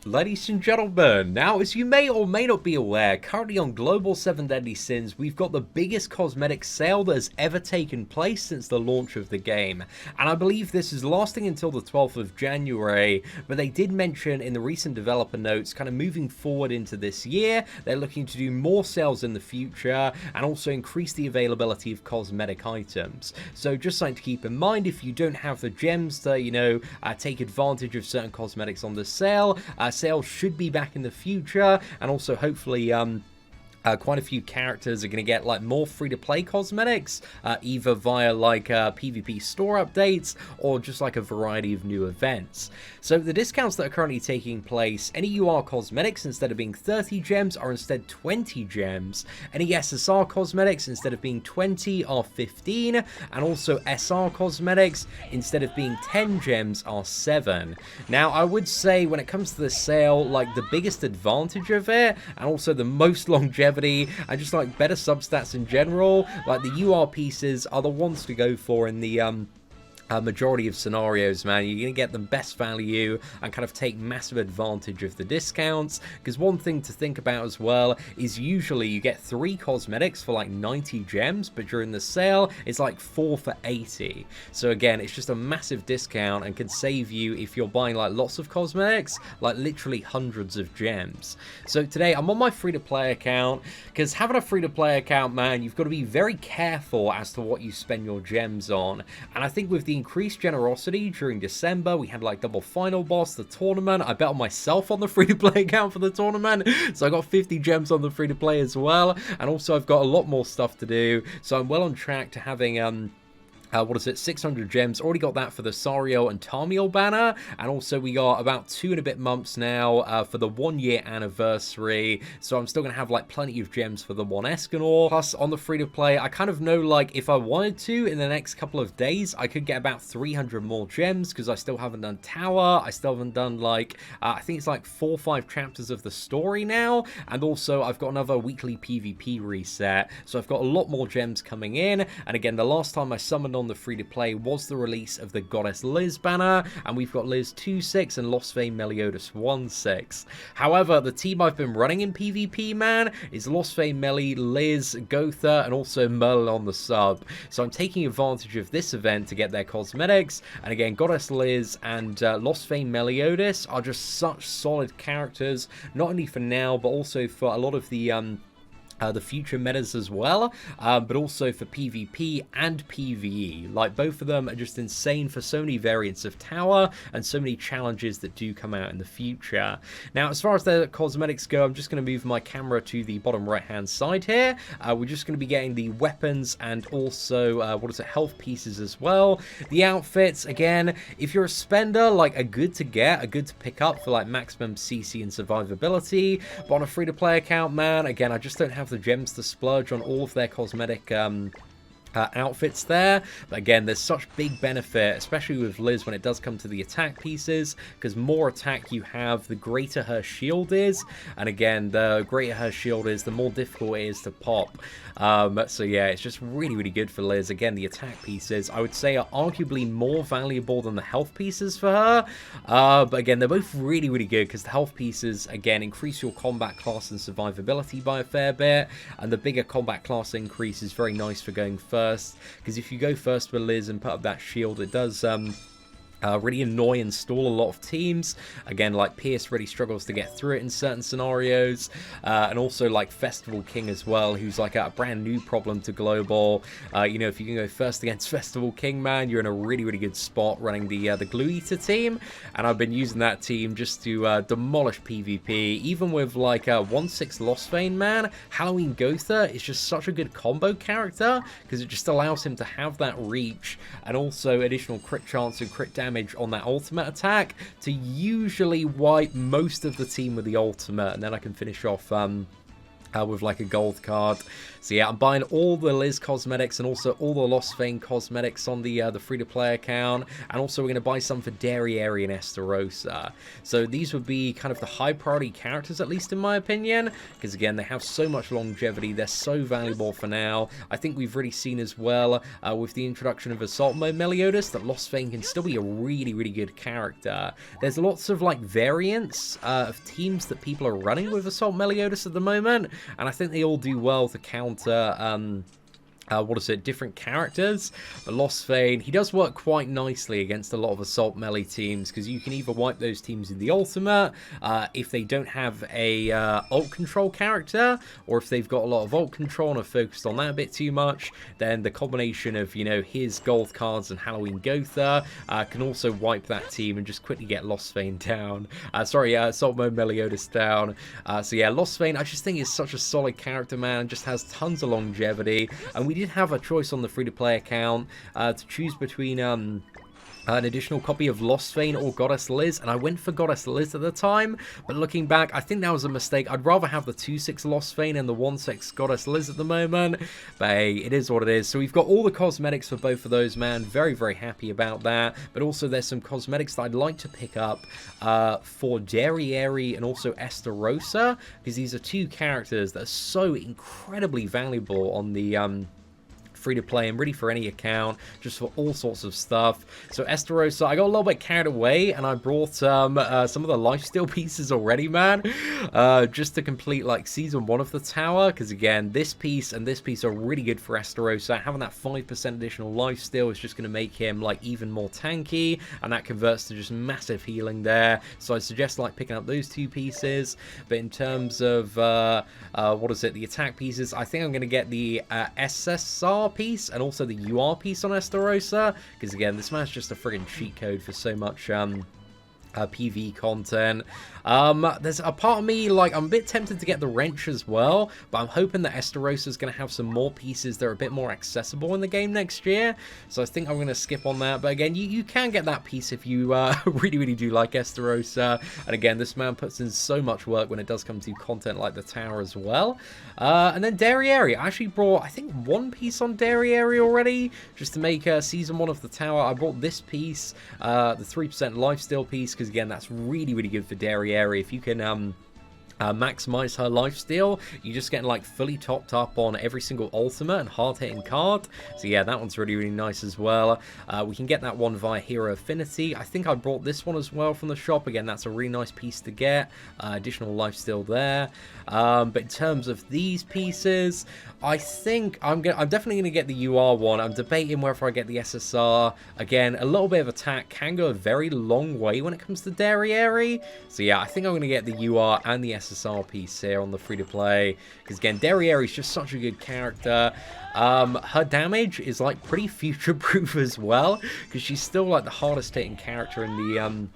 Ladies and gentlemen, now as you may or may not be aware, currently on Global 7 Deadly Sins, we've got the biggest cosmetic sale that has ever taken place since the launch of the game. And I believe this is lasting until the 12th of January, but they did mention in the recent developer notes, kind of moving forward into this year, they're looking to do more sales in the future and also increase the availability of cosmetic items. So just something to keep in mind, if you don't have the gems to, take advantage of certain cosmetics on the sale, sales should be back in the future, and also hopefully quite a few characters are going to get like more free-to-play cosmetics, either via like PvP store updates or just like a variety of new events. So the discounts that are currently taking place, any UR cosmetics instead of being 30 gems are instead 20 gems. Any SSR cosmetics instead of being 20 are 15, and also SR cosmetics instead of being 10 gems are 7. Now I would say when it comes to the sale, like the biggest advantage of it, and also the most longevity and just like better substats in general, like the UR pieces are the ones to go for in the majority of scenarios, man. You're going to get the best value and kind of take massive advantage of the discounts, because one thing to think about as well is usually you get 3 cosmetics for like 90 gems, but during the sale it's like 4 for 80. So again, it's just a massive discount and can save you if you're buying like lots of cosmetics, like literally hundreds of gems. So today I'm on my free-to-play account, because having a free-to-play account, man, you've got to be very careful as to what you spend your gems on. And I think with the increased generosity during December, we had like double final boss, the tournament. I bet on myself on the free-to-play account for the tournament, so I got 50 gems on the free-to-play as well, and also I've got a lot more stuff to do, so I'm well on track to having 600 gems. Already got that for the Sariel and Tarmiel banner, and also we got about 2 and a bit months now for the 1-year anniversary, so I'm still gonna have like plenty of gems for the 1 Escanor. Plus on the free-to-play, I kind of know like if I wanted to in the next couple of days, I could get about 300 more gems, because I still haven't done Tower, I still haven't done like I think it's like 4 or 5 chapters of the story now, and also I've got another weekly PvP reset, so I've got a lot more gems coming in. And again, the last time I summoned on the free-to-play was the release of the Goddess Liz banner, and we've got Liz 2-6 and Lost Vein Meliodas 1-6. However, the team I've been running in PvP, man, is Lost Vein Meli, Liz, Gotha, and also Merlin on the sub. So I'm taking advantage of this event to get their cosmetics, and again, Goddess Liz and Lost Vein Meliodas are just such solid characters, not only for now, but also for a lot of the future metas as well, but also for PvP and PvE. Like, both of them are just insane for so many variants of Tower and so many challenges that do come out in the future. Now, as far as the cosmetics go, I'm just going to move my camera to the bottom right hand side here. We're just going to be getting the weapons and also health pieces as well. The outfits, again, if you're a spender, like, are good to get, are good to pick up for like maximum CC and survivability, but on a free-to-play account, man, again, I just don't have the gems to splurge on all of their cosmetic outfits there. But again, there's such big benefit, especially with Liz when it does come to the attack pieces, because more attack you have, the greater her shield is, and again, the greater her shield is, the more difficult it is to pop. So yeah, it's just really, really good for Liz. Again, the attack pieces, I would say, are arguably more valuable than the health pieces for her, but again, they're both really, really good, because the health pieces, again, increase your combat class and survivability by a fair bit, and the bigger combat class increase is very nice for going first, because if you go first with Liz and put up that shield, it does really annoy and stall a lot of teams. Again, like Pierce really struggles to get through it in certain scenarios, and also like Festival King as well, who's like a brand new problem to global. If you can go first against Festival King, man, you're in a really, really good spot running the Glue Eater team, and I've been using that team just to demolish PvP. Even with like 1-6 Lost Vein, man, Halloween Gotha is just such a good combo character, because it just allows him to have that reach and also additional crit chance and crit damage on that ultimate attack to usually wipe most of the team with the ultimate, and then I can finish off with like a gold card. So yeah, I'm buying all the Liz cosmetics and also all the Lost Vein cosmetics on the free-to-play account, and also we're going to buy some for Derriere and Estarossa. So these would be kind of the high priority characters, at least in my opinion, because again, they have so much longevity, they're so valuable for now. I think we've really seen as well with the introduction of Assault Mode Meliodas that Lost Vein can still be a really, really good character. There's lots of like variants of teams that people are running with Assault Meliodas at the moment, and I think they all do well to counter different characters. But Lost Vein, he does work quite nicely against a lot of Assault Melee teams, because you can either wipe those teams in the ultimate if they don't have a ult control character, or if they've got a lot of ult control and are focused on that a bit too much, then the combination of, you know, his gold cards and Halloween Gotha can also wipe that team and just quickly get Lost Vein down. Assault Mode Meliodas down. So yeah, Lost Vein, I just think is such a solid character, man, just has tons of longevity, and we did have a choice on the free-to-play account to choose between an additional copy of Lost Vein or Goddess Liz, and I went for Goddess Liz at the time, but looking back, I think that was a mistake. I'd rather have the 2/6 Lost Vein and the 1/6 Goddess Liz at the moment, but hey, it is what it is. So we've got all the cosmetics for both of those, man. Very, very happy about that, but also there's some cosmetics that I'd like to pick up for Derriere and also Estarossa, because these are two characters that are so incredibly valuable on the free to play and really for any account, just for all sorts of stuff. So Estarossa, I got a little bit carried away and I brought some of the lifesteal pieces already, man, just to complete like season 1 of the tower, because again, this piece and this piece are really good for Estarossa. Having that 5% additional lifesteal is just going to make him like even more tanky, and that converts to just massive healing there. So I suggest like picking up those two pieces. But in terms of the attack pieces, I think I'm going to get the SSR piece and also the UR piece on Estarossa, because again, this man's just a friggin' cheat code for so much PV content. There's a part of me, like, I'm a bit tempted to get the wrench as well, but I'm hoping that Estarossa is going to have some more pieces that are a bit more accessible in the game next year, so I think I'm going to skip on that. But again, you can get that piece if you really, really do like Estarossa, and again, this man puts in so much work when it does come to content like the tower as well. And then Derriere, I actually brought, I think, one piece on Derriere already, just to make season 1 of the tower. I brought this piece, the 3% lifesteal piece, because again, that's really, really good for Derriere. If you can maximize her lifesteal, you're just getting like fully topped up on every single ultimate and hard-hitting card. So yeah, that one's really, really nice as well. We can get that one via Hero Affinity. I think I brought this one as well from the shop. Again, that's a really nice piece to get. Additional lifesteal there. But in terms of these pieces, I think I'm definitely gonna get the UR one. I'm debating whether I get the SSR. Again, a little bit of attack can go a very long way when it comes to Derriere. So yeah, I think I'm gonna get the UR and the SSR piece here on the free-to-play, because again, Derriere is just such a good character. Her damage is like pretty future-proof as well, because she's still like the hardest hitting character in the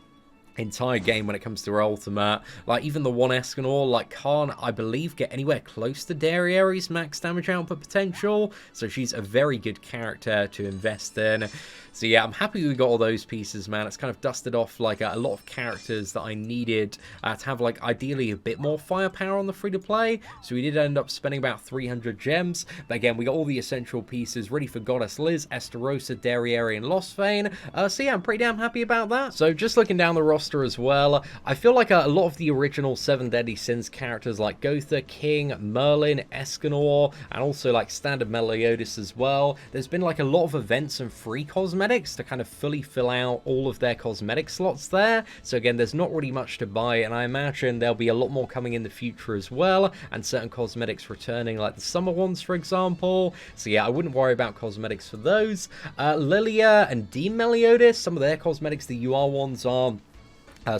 entire game when it comes to her ultimate. Like, even the one Escanor, like, can't, I believe, get anywhere close to Derriere's max damage output potential, so she's a very good character to invest in. So yeah, I'm happy we got all those pieces, man. It's kind of dusted off like a lot of characters that I needed to have like ideally a bit more firepower on the free-to-play. So we did end up spending about 300 gems. But again, we got all the essential pieces ready for Goddess Liz, Estarossa, Derriere, and Lost Vein. So yeah, I'm pretty damn happy about that. So just looking down the roster as well, I feel like a lot of the original 7 Deadly Sins characters like Gotha, King, Merlin, Escanor, and also like standard Meliodas as well, there's been like a lot of events and free cosmetics to kind of fully fill out all of their cosmetic slots there. So again, there's not really much to buy, and I imagine there'll be a lot more coming in the future as well, and certain cosmetics returning, like the summer ones, for example. So yeah, I wouldn't worry about cosmetics for those. Lilia and Dean Meliodas, some of their cosmetics, the UR ones, are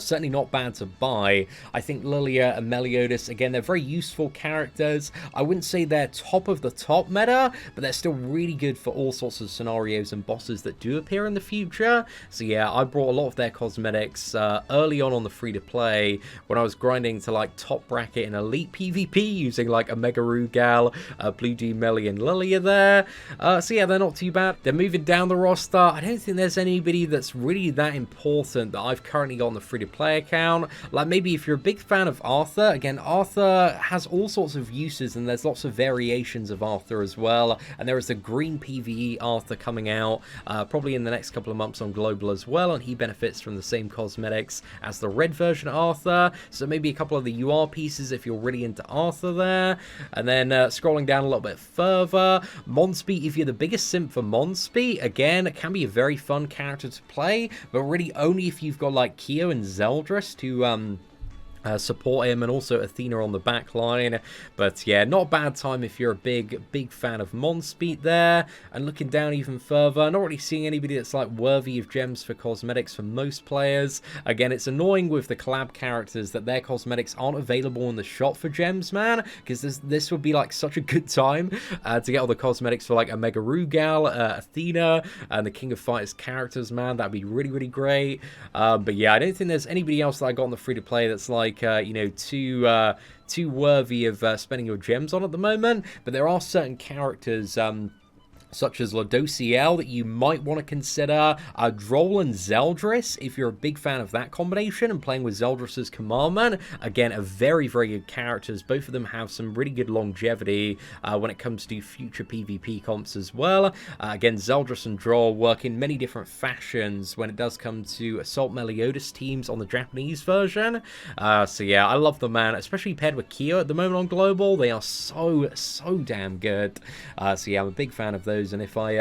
certainly not bad to buy. I think Lilia and Meliodas, again, they're very useful characters. I wouldn't say they're top of the top meta, but they're still really good for all sorts of scenarios and bosses that do appear in the future. So yeah, I brought a lot of their cosmetics early on the free-to-play when I was grinding to like top bracket in Elite PvP using like a Mega Rugal, Blue Dean Melly, and Lilia there. So yeah, they're not too bad. They're moving down the roster. I don't think there's anybody that's really that important that I've currently got on the free free-to-play account. Like maybe if you're a big fan of Arthur, again, Arthur has all sorts of uses and there's lots of variations of Arthur as well. And there is a green PvE Arthur coming out probably in the next couple of months on Global as well, and he benefits from the same cosmetics as the red version of Arthur. So maybe a couple of the UR pieces if you're really into Arthur there. And then scrolling down a little bit further, Monspeet, if you're the biggest simp for Monspeet, again, it can be a very fun character to play, but really only if you've got like Kyo and Zeldris to support him, and also Athena on the back line. But yeah, not a bad time if you're a big fan of Monspeet there. And looking down even further, not really seeing anybody that's like worthy of gems for cosmetics for most players. Again, it's annoying with the collab characters that their cosmetics aren't available in the shop for gems, man, because this would be like such a good time to get all the cosmetics for like Omega Rugal, Athena, and the King of Fighters characters, man. That'd be really great. But yeah, I don't think there's anybody else that I got on the free-to-play that's like you know, too worthy of spending your gems on at the moment. But there are certain characters such as Lodociel that you might want to consider. Droll and Zeldris, if you're a big fan of that combination and playing with Zeldris' Commandment. Again, a very good characters. Both of them have some really good longevity when it comes to future PvP comps as well. Again, Zeldris and Droll work in many different fashions when it does come to Assault Meliodas teams on the Japanese version. So yeah, I love them, man, especially paired with Kyo at the moment on Global. They are so damn good. So yeah, I'm a big fan of those. And if I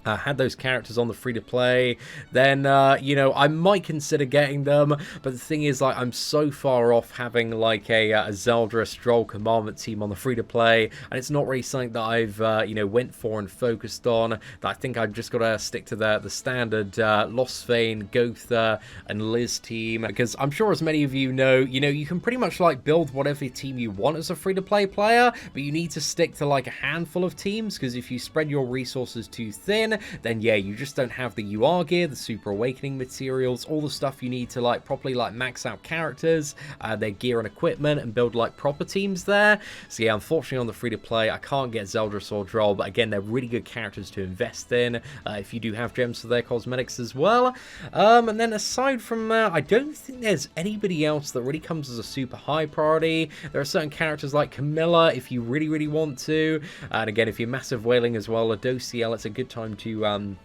had those characters on the free-to-play, then, you know, I might consider getting them. But the thing is, like, I'm so far off having, like, a Zeldris Droll Commandment team on the free-to-play, and it's not really something that I've, you know, went for and focused on. That I think I've just got to stick to the standard Lostvane, Gotha, and Liz team, because I'm sure as many of you know, you can pretty much, like, build whatever team you want as a free-to-play player, but you need to stick to, like, a handful of teams, because if you spread your resources too thin, then yeah, you just don't have the UR gear, the Super Awakening materials, all the stuff you need to like properly like max out characters, their gear and equipment, and build like proper teams there. So yeah, unfortunately on the free-to-play, I can't get Zeldris or Droll, but again, they're really good characters to invest in if you do have gems for their cosmetics as well. And then aside from that, I don't think there's anybody else that really comes as a super high priority. There are certain characters like Camilla if you really want to, and again, if you're massive whaling as well, Lodociel, it's a good time to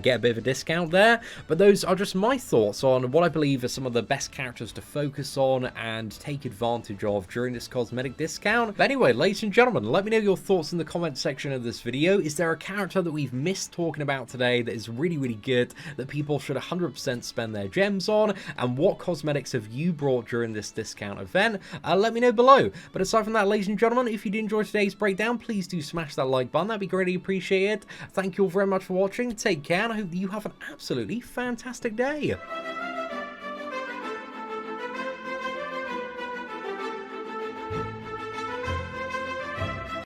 get a bit of a discount there. But those are just my thoughts on what I believe are some of the best characters to focus on and take advantage of during this cosmetic discount. But anyway, ladies and gentlemen, let me know your thoughts in the comment section of this video. Is there a character that we've missed talking about today that is really good, that people should 100% spend their gems on? And what cosmetics have you brought during this discount event? Let me know below. But aside from that, ladies and gentlemen, if you did enjoy today's breakdown, please do smash that like button. That'd be greatly appreciated. Thank you all very much for watching. Take care, and I hope that you have an absolutely fantastic day.